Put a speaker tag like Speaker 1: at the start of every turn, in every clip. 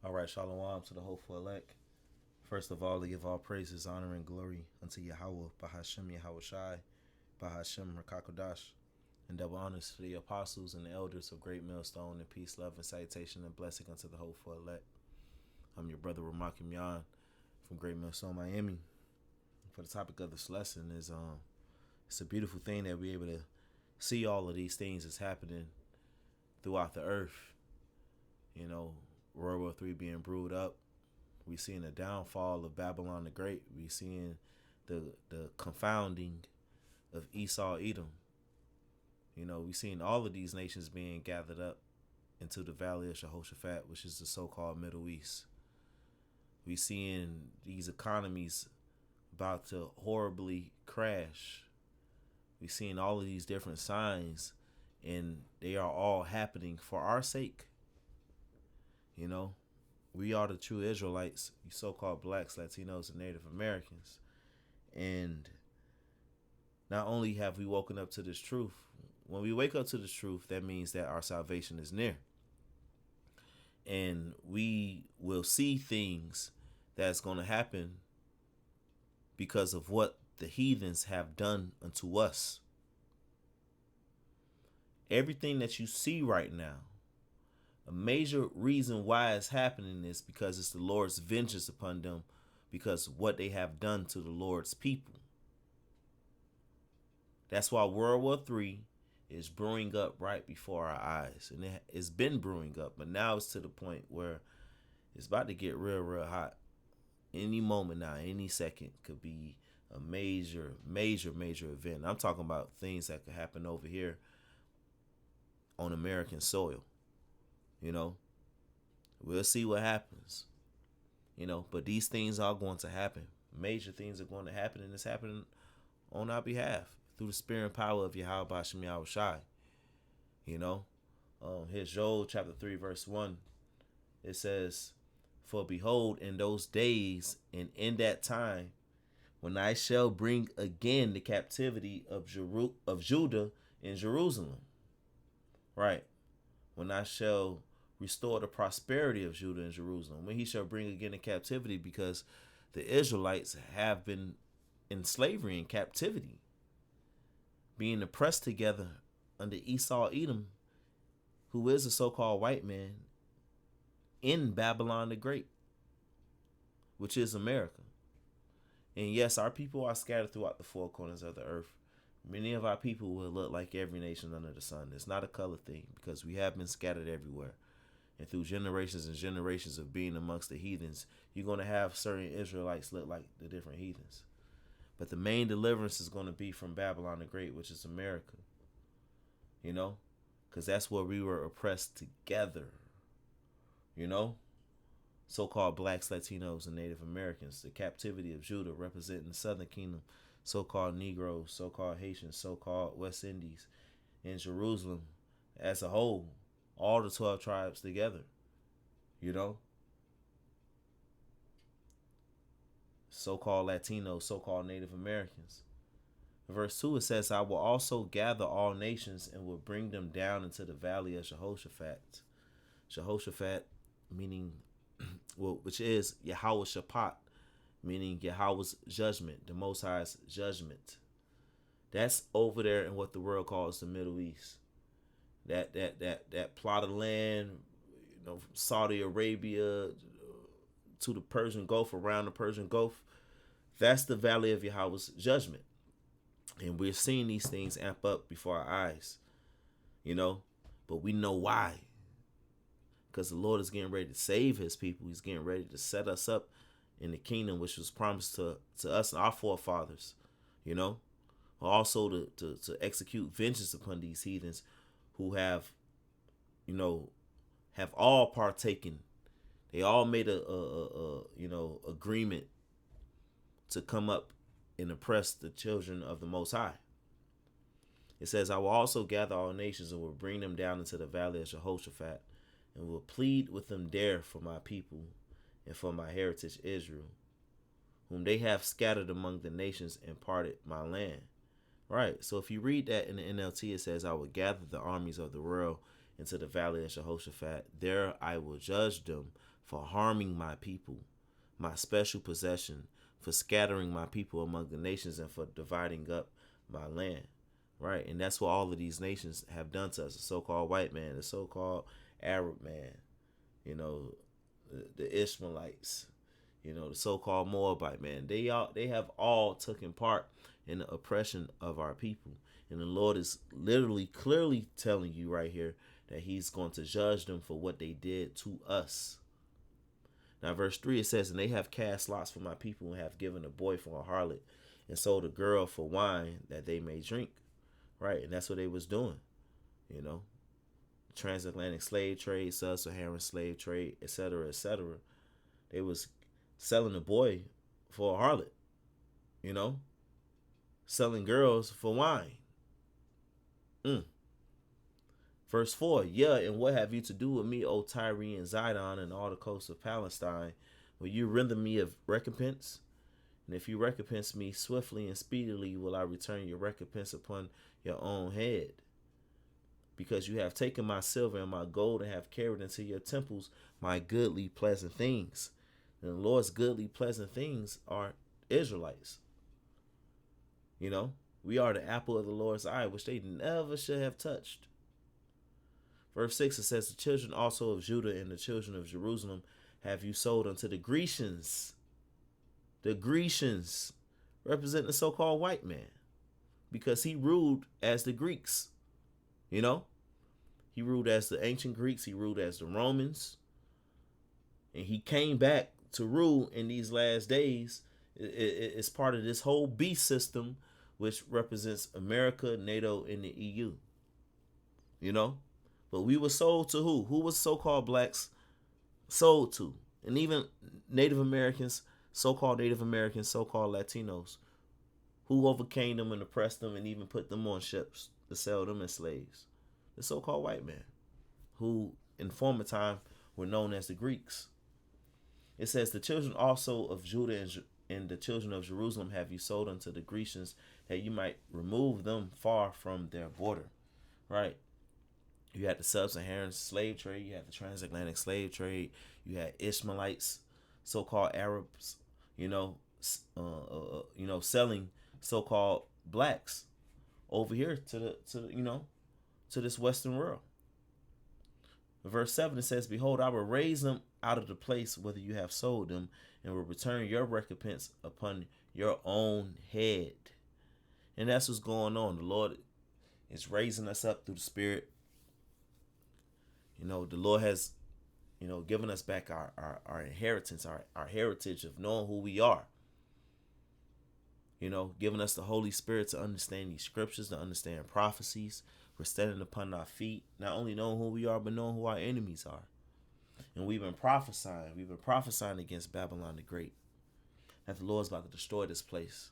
Speaker 1: All right, shalom to the hopeful elect. First of all, to give all praises, honor, and glory unto Yahweh, Bahashem Yahweh Shai, Bahashem Rakakodash, and double honors to the apostles and the elders of Great Millstone, and peace, love, and salutation, and blessing unto the hopeful elect. I'm your brother Ramakim Yan from Great Millstone, Miami. For the topic of this lesson is it's a beautiful thing that we're able to see all of these things that's happening throughout the earth. You know, World War III being brewed up. We seeing the downfall of Babylon the Great. We seeing the confounding of Esau Edom. You know, we seeing all of these nations being gathered up into the valley of Jehoshaphat, which is the so-called Middle East. We seeing these economies about to horribly crash. We seeing all of these different signs, and they are all happening for our sake. You know, we are the true Israelites, you so-called blacks, Latinos, and Native Americans. And not only have we woken up to this truth, when we wake up to this truth, that means that our salvation is near. And we will see things that's going to happen because of what the heathens have done unto us. Everything that you see right now, a major reason why it's happening is because it's the Lord's vengeance upon them, because what they have done to the Lord's people. That's why World War III is brewing up right before our eyes. And it's been brewing up, but now it's to the point where it's about to get real hot. Any moment now, any second could be a major event. I'm talking about things that could happen over here on American soil. You know, we'll see what happens. You know, but these things are going to happen. Major things are going to happen, and it's happening on our behalf through the spirit and power of Yahweh Bashem Yahweh Shai. You know, here's Joel chapter 3, verse 1. It says, "For behold, in those days and in that time, when I shall bring again the captivity of Judah and Jerusalem." Right. When I shall restore the prosperity of Judah and Jerusalem, when he shall bring again the captivity, because the Israelites have been in slavery and captivity, being oppressed together under Esau Edom, who is a so-called white man in Babylon the Great, which is America. And yes, our people are scattered throughout the four corners of the earth. Many of our people will look like every nation under the sun. It's not a color thing, because we have been scattered everywhere. And through generations and generations of being amongst the heathens, you're going to have certain Israelites look like the different heathens. But the main deliverance is going to be from Babylon the Great, which is America. You know, because that's where we were oppressed together. You know, so-called blacks, Latinos, and Native Americans. The captivity of Judah representing the Southern Kingdom, so-called Negroes, so-called Haitians, so-called West Indies, and Jerusalem as a whole. All the 12 tribes together, you know, so-called Latinos, so-called Native Americans. Verse 2, it says, "I will also gather all nations and will bring them down into the valley of Jehoshaphat." Jehoshaphat meaning, well, which is Yahweh Shaphat, meaning Yahweh's judgment, the Most High's judgment. That's over there in what the world calls the Middle East. That plot of land, you know, from Saudi Arabia to the Persian Gulf, around the Persian Gulf, that's the valley of Yahweh's judgment. And we're seeing these things amp up before our eyes, you know, but we know why. Because the Lord is getting ready to save his people. He's getting ready to set us up in the kingdom which was promised to us and our forefathers, you know, also to execute vengeance upon these heathens who have, you know, have all partaken. They all made a you know, agreement to come up and oppress the children of the Most High. It says, "I will also gather all nations and will bring them down into the valley of Jehoshaphat and will plead with them there for my people and for my heritage Israel, whom they have scattered among the nations and parted my land." Right. So if you read that in the NLT, it says, "I will gather the armies of the world into the valley of Jehoshaphat. There I will judge them for harming my people, my special possession, for scattering my people among the nations, and for dividing up my land. Right? And that's what all of these nations have done to us. The so-called white man, the so-called Arab man, you know, the Ishmaelites, you know, the so-called Moabite man. They have all taken part in the oppression of our people. And the Lord is literally clearly telling you right here that he's going to judge them for what they did to us. Now, verse 3, it says, and they have cast lots for my people and have given a boy for a harlot and sold a girl for wine that they may drink. Right? And that's what they was doing, you know. Transatlantic slave trade, sub-Saharan slave trade, etc., etc. They was selling a boy for a harlot, you know, selling girls for wine. Verse 4, yeah, and what have you to do with me, O Tyre and Zidon, and all the coasts of Palestine? Will you render me of recompense? And if you recompense me swiftly and speedily, will I return your recompense upon your own head? Because you have taken my silver and my gold and have carried into your temples my goodly, pleasant things. And the Lord's goodly, pleasant things are Israelites. You know, we are the apple of the Lord's eye, which they never should have touched. Verse 6, it says, the children also of Judah and the children of Jerusalem have you sold unto the Grecians. The Grecians represent the so-called white man, because he ruled as the Greeks. You know, he ruled as the ancient Greeks. He ruled as the Romans. And he came back to rule in these last days. It's part of this whole beast system, which represents America, NATO, and the EU. You know, but we were sold to who? Who was so-called blacks sold to? And even Native Americans, so-called Latinos, who overcame them and oppressed them and even put them on ships to sell them as slaves. The so-called white man, who in former time were known as the Greeks. It says, the children also of Judah and the children of Jerusalem have you sold unto the Grecians, that you might remove them far from their border. Right? You had the sub-Saharan slave trade. You had the transatlantic slave trade. You had Ishmaelites, so-called Arabs, selling so-called blacks over here to this Western world. Verse 7, it says, behold, I will raise them out of the place whither you have sold them, and will return your recompense upon your own head. And that's what's going on. The Lord is raising us up through the Spirit. You know, the Lord has, given us back our inheritance, our heritage of knowing who we are. Giving us the Holy Spirit to understand these scriptures, to understand prophecies. We're standing upon our feet, not only knowing who we are, but knowing who our enemies are. And we've been prophesying. We've been prophesying against Babylon the Great, that the Lord's about to destroy this place.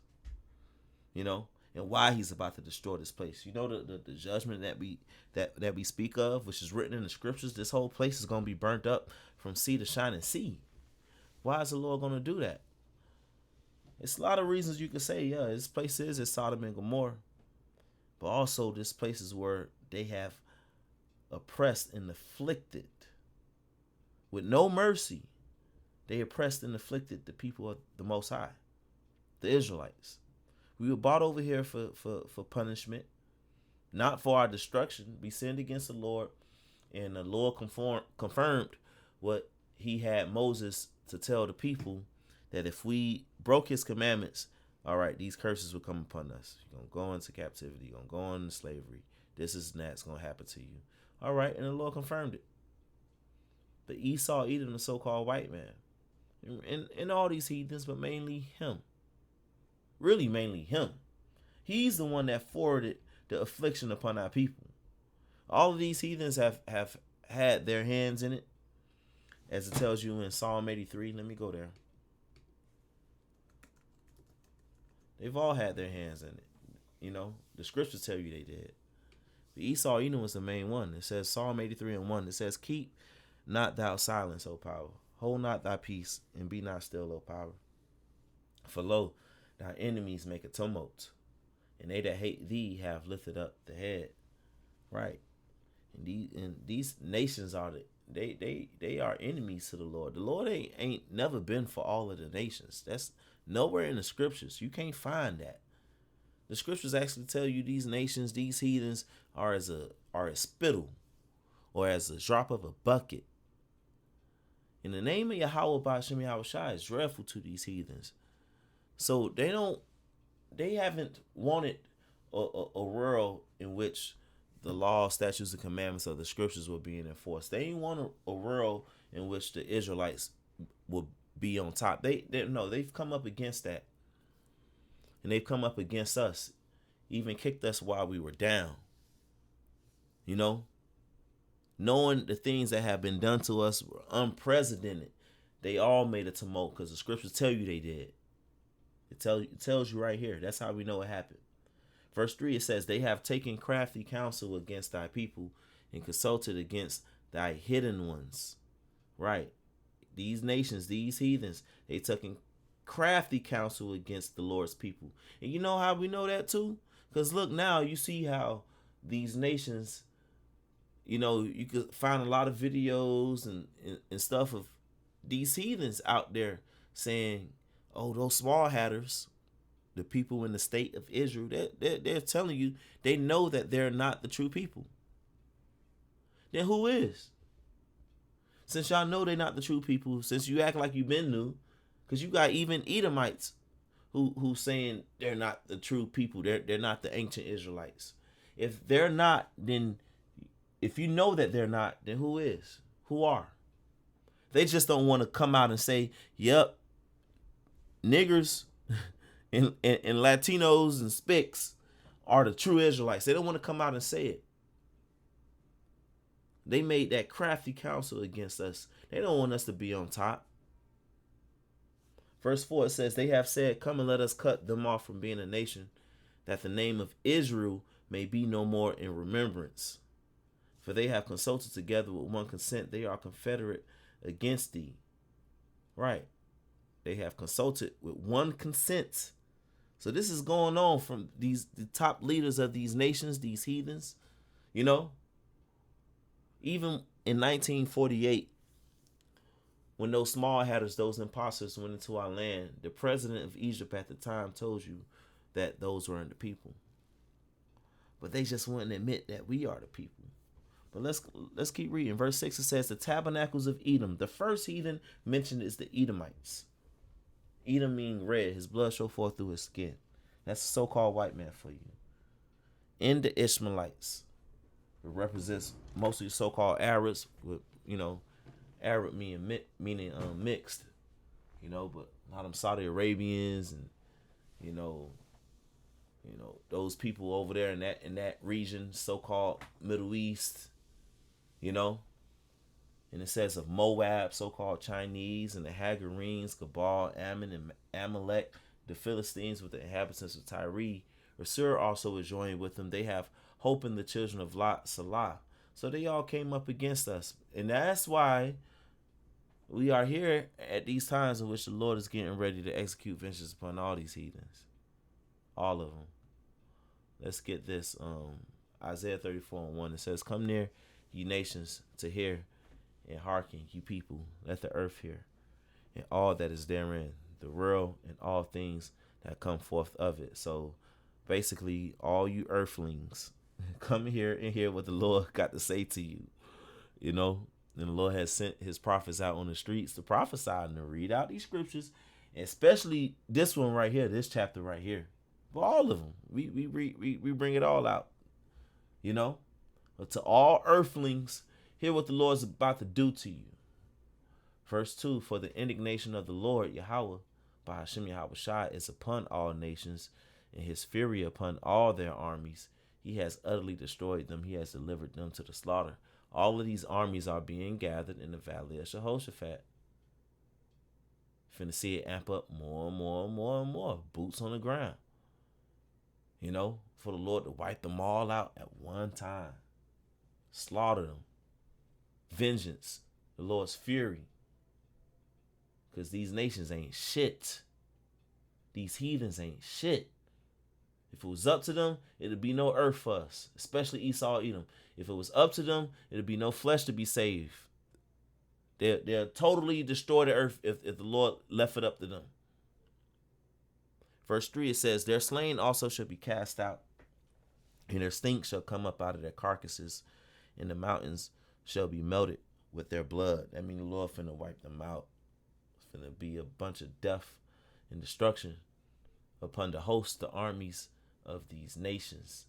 Speaker 1: And why he's about to destroy this place. The judgment that we speak of, which is written in the scriptures, this whole place is going to be burnt up from sea to shining sea. Why is the Lord going to do that? It's a lot of reasons you could say, yeah, this place is Sodom and Gomorrah. But also this place is where they have oppressed and afflicted with no mercy. They oppressed and afflicted the people of the Most High, the Israelites. We were brought over here for punishment, not for our destruction. We sinned against the Lord, and the Lord confirmed what he had Moses to tell the people, that if we broke his commandments, all right, these curses will come upon us. You're going to go into captivity. You're going to go into slavery. This is that's going to happen to you. All right, and the Lord confirmed it. But Esau, Edom, the so-called white man, and all these heathens, but mainly him. Really, mainly him. He's the one that forwarded the affliction upon our people. All of these heathens have had their hands in it, as it tells you in Psalm 83. Let me go there. They've all had their hands in it. The scriptures tell you they did. But Esau, Edom was the main one. It says, Psalm 83:1. It says, keep not thou silence, O power. Hold not thy peace, and be not still, O power. For lo, thy enemies make a tumult, and they that hate thee have lifted up the head. Right. And these nations are they are enemies to the Lord. The Lord ain't never been for all of the nations. That's nowhere in the scriptures. You can't find that. The scriptures actually tell you these nations, these heathens, are as spittle, or as a drop of a bucket. In the name of Yahweh Ba'Shem Yahweh Shai is dreadful to these heathens. So they haven't wanted a world in which the law, statutes, and commandments of the scriptures were being enforced. They didn't want a world in which the Israelites will be on top. They've come up against that. And they've come up against us, even kicked us while we were down. You know, knowing the things that have been done to us were unprecedented. They all made a tumult because the scriptures tell you they did. It tells you right here. That's how we know it happened. Verse 3, it says, they have taken crafty counsel against thy people and consulted against thy hidden ones. Right. These nations, these heathens, they took crafty counsel against the Lord's people. And you know how we know that too? Because look, now you see how these nations, you could find a lot of videos and stuff of these heathens out there saying, oh, those small hatters, the people in the state of Israel, they're telling you they know that they're not the true people. Then who is? Since y'all know they're not the true people, since you act like you've been new, because you got even Edomites who saying they're not the true people. They're not the ancient Israelites. If they're not, then if you know that they're not, then who is? Who are? They just don't want to come out and say, yep, niggers and Latinos and Spics are the true Israelites. They don't want to come out and say it. They made that crafty counsel against us. They don't want us to be on top. Verse 4, it says, they have said, come and let us cut them off from being a nation, that the name of Israel may be no more in remembrance. For they have consulted together with one consent. They are confederate against thee. Right. They have consulted with one consent. So this is going on from the top leaders of these nations, these heathens. Even in 1948, when those small hatters, those imposters went into our land, the president of Egypt at the time told you that those weren't the people. But they just wouldn't admit that we are the people. But let's keep reading. Verse 6, it says, the tabernacles of Edom. The first heathen mentioned is the Edomites. Edom meaning red. His blood shall forth through his skin. That's a so-called white man for you. And the Ishmaelites. It represents mostly so-called Arabs with, Arab meaning mixed, but a lot of them Saudi Arabians and, those people over there in that region, so-called Middle East, and it says of Moab, so-called Chinese, and the Hagarenes, Gabal, Ammon, and Amalek, the Philistines with the inhabitants of Tyre. Assur also is joined with them. They have hope in the children of Lot, Salah. So they all came up against us. And that's why we are here at these times in which the Lord is getting ready to execute vengeance upon all these heathens. All of them. Let's get this. Isaiah 34:1. It says, come near, ye nations, to hear, and hearken, ye people. Let the earth hear, and all that is therein, the world and all things that come forth of it. So basically, all you earthlings, come here and hear what the Lord got to say to you. And the Lord has sent his prophets out on the streets to prophesy and to read out these scriptures, especially this one right here, this chapter right here. For all of them, we bring it all out, But to all earthlings, hear what the Lord's about to do to you. Verse 2, for the indignation of the Lord, Yahweh, Ba'Shem Yahweh Shai, is upon all nations, and his fury upon all their armies. He has utterly destroyed them. He has delivered them to the slaughter. All of these armies are being gathered in the valley of Jehoshaphat. Finna see it amp up more and more and more and more. Boots on the ground. For the Lord to wipe them all out at one time. Slaughter them. Vengeance. The Lord's fury. Because these nations ain't shit. These heathens ain't shit. If it was up to them, it'd be no earth for us. Especially Esau, Edom. If it was up to them, it'd be no flesh to be saved. They'll totally destroy the earth if the Lord left it up to them. Verse 3, it says, their slain also shall be cast out, and their stink shall come up out of their carcasses, and the mountains shall be melted with their blood. That means the Lord finna wipe them out. It's finna be a bunch of death and destruction upon the hosts, the armies of these nations,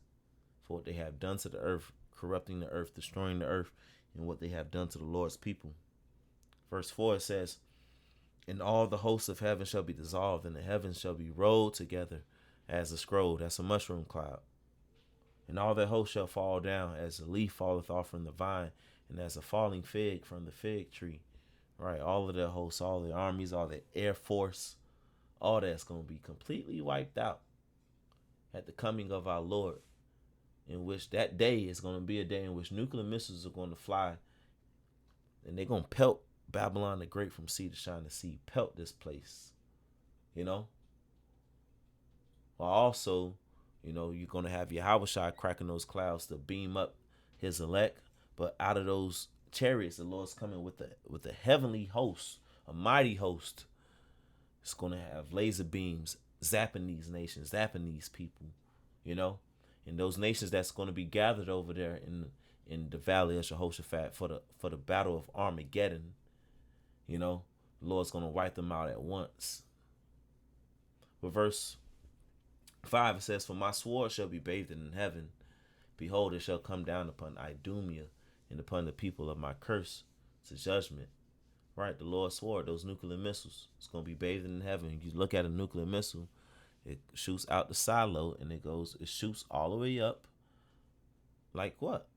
Speaker 1: for what they have done to the earth, corrupting the earth, destroying the earth, and what they have done to the Lord's people. Verse 4, it says, and all the hosts of heaven shall be dissolved, and the heavens shall be rolled together as a scroll. That's a mushroom cloud. And all their hosts shall fall down as a leaf falleth off from the vine, and as a falling fig from the fig tree. Right? All of their hosts, all the armies, all the air force, all that's going to be completely wiped out at the coming of our Lord, in which that day is going to be a day in which nuclear missiles are going to fly, and they're going to pelt Babylon the Great from sea to shining sea, pelt this place, you know. While also, you know, you're going to have Yahushua cracking those clouds to beam up his elect, but out of those chariots, the Lord's coming with a heavenly host, a mighty host. It's going to have laser beams zapping these nations, zapping these people, you know, and those nations that's going to be gathered over there in the valley of Jehoshaphat for the battle of Armageddon. You know, the Lord's going to wipe them out at once. With verse 5, it says, for my sword shall be bathed in heaven. Behold, it shall come down upon Idumea and upon the people of my curse to judgment. Right, the Lord's sword, those nuclear missiles, it's going to be bathed in heaven. You look at a nuclear missile, it shoots out the silo, and it shoots all the way up. Like what?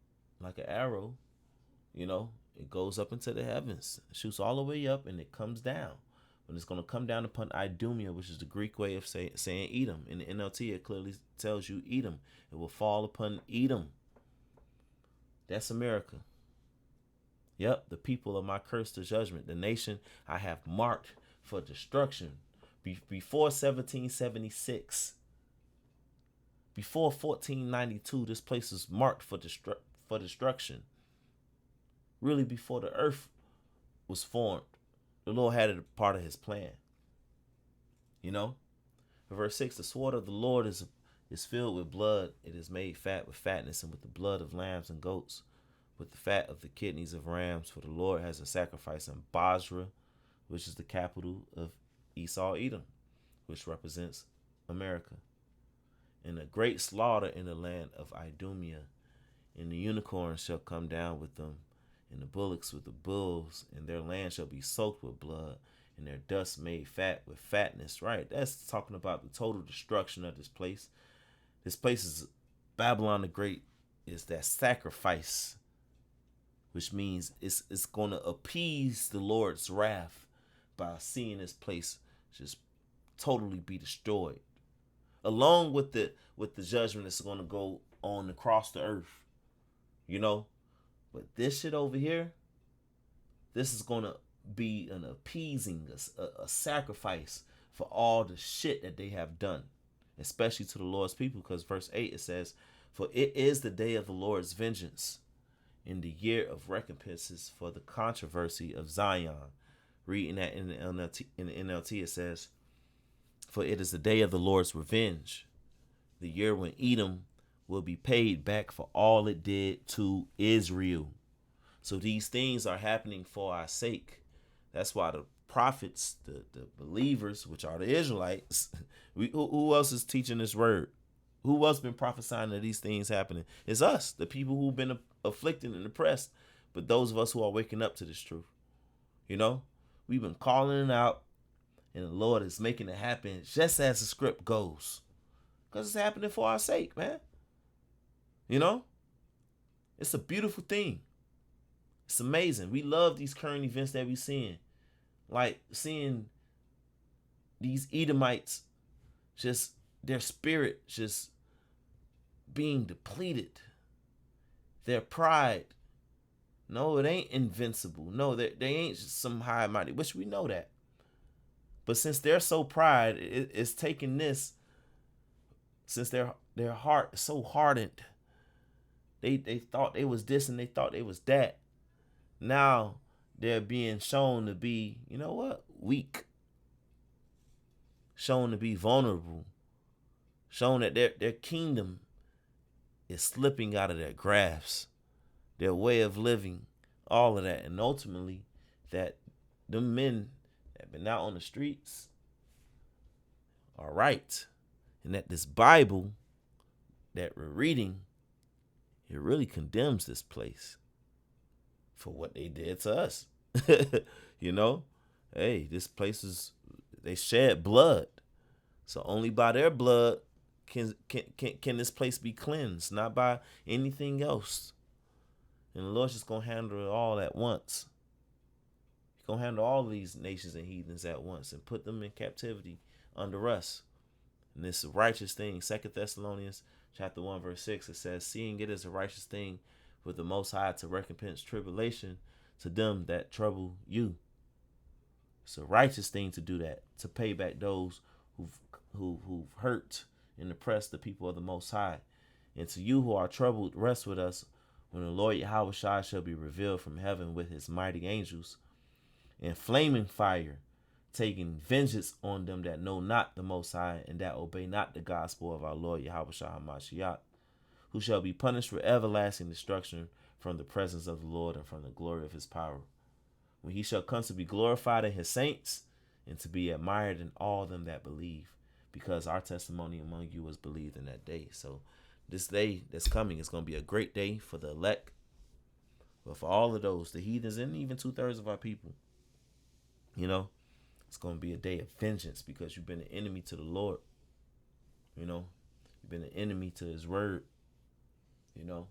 Speaker 1: Like an arrow, you know. It goes up into the heavens, it shoots all the way up, and it comes down. But it's going to come down upon Idumea, which is the Greek way of saying Edom. In the NLT, it clearly tells you Edom. It will fall upon Edom. That's America. Yep, the people of my curse to judgment. The nation I have marked for destruction. Before 1776, before 1492, this place is marked for destruction. Really, before the earth was formed, the Lord had it a part of his plan. You know? Verse 6, the sword of the Lord is filled with blood. It is made fat with fatness, and with the blood of lambs and goats, with the fat of the kidneys of rams. For the Lord has a sacrifice in Basra, which is the capital of Esau Edom, which represents America. And a great slaughter in the land of Idumea. And the unicorns shall come down with them, and the bullocks with the bulls, and their land shall be soaked with blood, and their dust made fat with fatness. Right, that's talking about the total destruction of this place. This place is Babylon the Great, is that sacrifice, which means it's going to appease the Lord's wrath by seeing this place just totally be destroyed, along with the judgment that's going to go on across the earth, you know. But this shit over here, this is going to be an appeasing, a sacrifice for all the shit that they have done, especially to the Lord's people. Because verse 8, it says, for it is the day of the Lord's vengeance, in the year of recompenses for the controversy of Zion. Reading that in the NLT, it says, for it is the day of the Lord's revenge, the year when Edom will be paid back for all it did to Israel. So these things are happening for our sake. That's why the prophets, the believers, which are the Israelites, who else is teaching this word? Who else been prophesying that these things happening? It's us, the people who've been afflicted and oppressed, but those of us who are waking up to this truth. You know, we've been calling it out, and the Lord is making it happen just as the script goes, because it's happening for our sake, man. You know, it's a beautiful thing. It's amazing. We love these current events that we're seeing, like seeing these Edomites, just their spirit just being depleted, their pride. No, it ain't invincible. No, they ain't just some high mighty, which we know that. But since they're so pride, it's taking this, since their heart is so hardened, they thought they was this and they thought they was that. Now they're being shown to be, you know what, weak, shown to be vulnerable, shown that their kingdom is slipping out of their grasp, their way of living, all of that. And ultimately, that the men that been out on the streets are right. And that this Bible that we're reading, it really condemns this place for what they did to us. You know, hey, this place is, they shed blood. So only by their blood can this place be cleansed, not by anything else. And the Lord's just gonna handle it all at once. He's gonna handle all of these nations and heathens at once and put them in captivity under us. And this righteous thing, 2 Thessalonians chapter 1, verse 6, it says, seeing it is a righteous thing with the Most High to recompense tribulation to them that trouble you. It's a righteous thing to do that, to pay back those who've hurt and oppressed the people of the Most High. And to you who are troubled, rest with us when the Lord Yahushua shall be revealed from heaven with his mighty angels in flaming fire, taking vengeance on them that know not the Most High and that obey not the gospel of our Lord Yahushua HaMashiach, who shall be punished with everlasting destruction from the presence of the Lord and from the glory of his power, when he shall come to be glorified in his saints and to be admired in all them that believe, because our testimony among you was believed in that day. So this day that's coming is going to be a great day for the elect, but for all of those, the heathens, and even 2/3 of our people, you know, it's going to be a day of vengeance because you've been an enemy to the Lord. You know, you've been an enemy to his word, you know.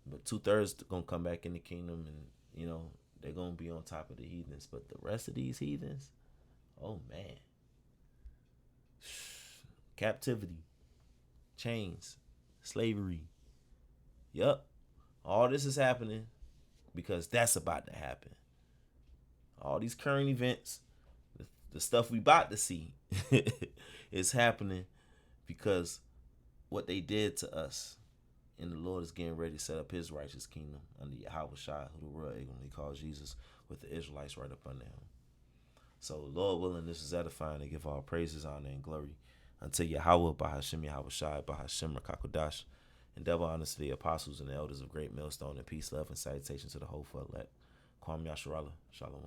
Speaker 1: But 2/3 going to come back in the kingdom, and, you know, they're going to be on top of the heathens. But the rest of these heathens, oh, man. Captivity, chains, slavery. Yup. All this is happening because that's about to happen. All these current events, the stuff we about to see is happening because what they did to us. And the Lord is getting ready to set up his righteous kingdom under Yahushua, who the world ignorantly calls Jesus, with the Israelites right up under him. So, Lord willing, this is edifying to give all praises, honor, and glory unto Yahweh, Bahashem Yahushua, Bahashem Rakakodash, and double honors to the apostles and the elders of Great Millstone, and peace, love, and salutation to the whole for elect. Kwam Yasharallah, Shalom.